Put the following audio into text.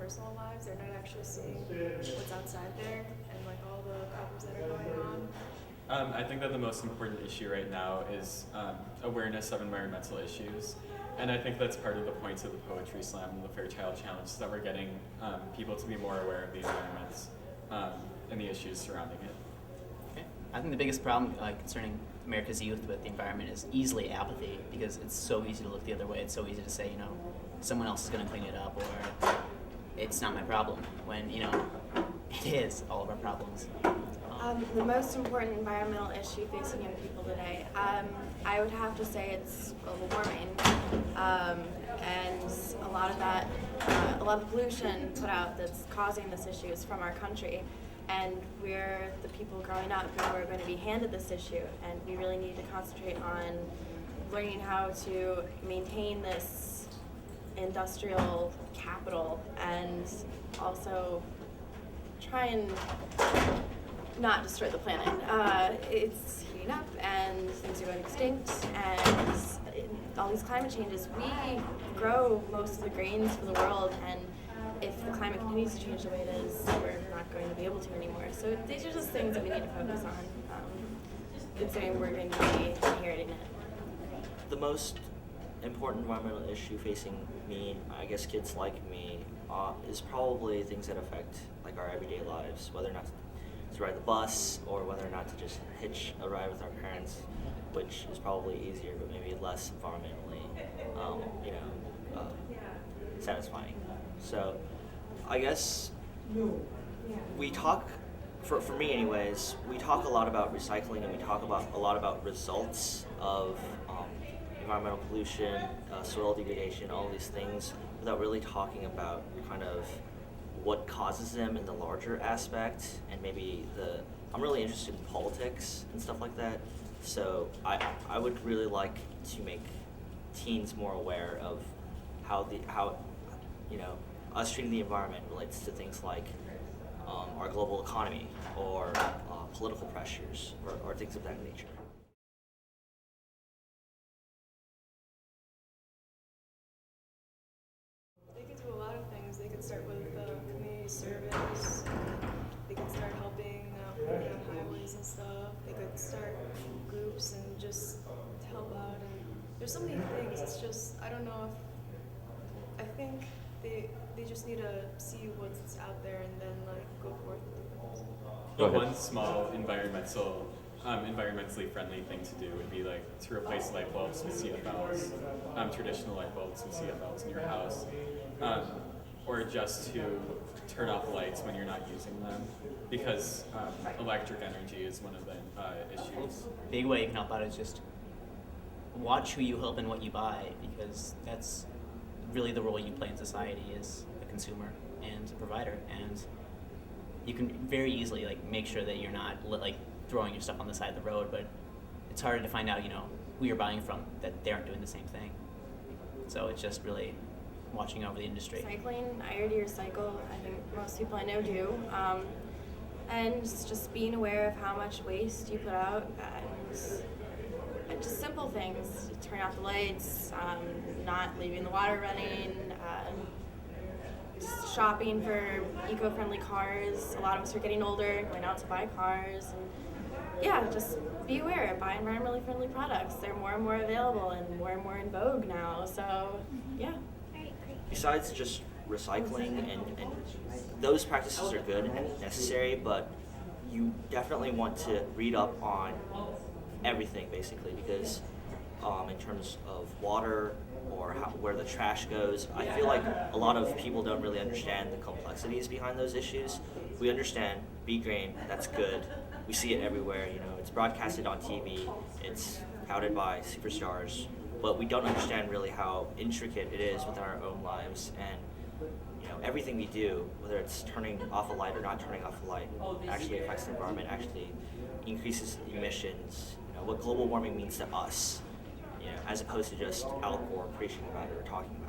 personal lives. They're not actually seeing what's outside there and like all the problems that are going on. I think that the most important issue right now is awareness of environmental issues. And I think that's part of the points of the Poetry Slam and the Fairchild Challenge, is that we're getting people to be more aware of the environments and the issues surrounding it. Okay. I think the biggest problem concerning America's youth with the environment is easily apathy, because it's so easy to look the other way. It's so easy to say, someone else is going to clean it up, or it's not my problem, when, it is all of our problems. The most important environmental issue facing young people today, I would have to say it's global warming, and a lot of that, a lot of pollution put out that's causing this issue is from our country, and we're the people growing up who are going to be handed this issue, and we really need to concentrate on learning how to maintain this industrial capital and also try and not destroy the planet. It's heating up and things are going extinct, and all these climate changes, we grow most of the grains for the world, and if the climate continues to change the way it is, we're not going to be able to anymore. So these are just things that we need to focus on, considering we're going to be inheriting it. The most important environmental issue facing me, I guess kids like me, is probably things that affect like our everyday lives, whether or not to ride the bus or whether or not to just hitch a ride with our parents, which is probably easier but maybe less environmentally satisfying. So I guess we talk, for me anyways, we talk a lot about recycling, and we talk a lot about results of environmental pollution, soil degradation, all these things, without really talking about kind of what causes them in the larger aspect, and maybe I'm really interested in politics and stuff like that. So I would really like to make teens more aware of how us treating the environment relates to things like our global economy or political pressures or things of that nature. They could do a lot of things. They could start with community service. They could start helping working on highways and stuff. They could start groups and just help out. And there's so many things. It's just, I don't know if, I think they just need to see what's out there and then like go forth with it. But one small environmentally friendly thing to do would be like to replace light bulbs with CFLs, traditional light bulbs with CFLs in your house, or just to turn off lights when you're not using them, because electric energy is one of the issues. Big way you can help out is just watch who you help and what you buy, because that's really the role you play in society as a consumer and a provider. And you can very easily make sure that you're not throwing your stuff on the side of the road, but it's harder to find out who you're buying from, that they aren't doing the same thing. So it's just really watching over the industry. Recycling, I already recycle. I think most people I know do. And just being aware of how much waste you put out, and just simple things. Turn off the lights, not leaving the water running, just shopping for eco-friendly cars. A lot of us are getting older, going out to buy cars. And yeah, just be aware, buy environmentally friendly products. They're more and more available and more in vogue now. So yeah. Besides just recycling, and those practices are good and necessary, but you definitely want to read up on everything basically, because in terms of water or where the trash goes, I feel like a lot of people don't really understand the complexities behind those issues. We understand Be Green, that's good. We see it everywhere, it's broadcasted on TV, it's touted by superstars, but we don't understand really how intricate it is within our own lives. And everything we do, whether it's turning off a light or not turning off a light, actually affects the environment, actually increases emissions, what global warming means to us, as opposed to just Al Gore preaching about it or talking about it.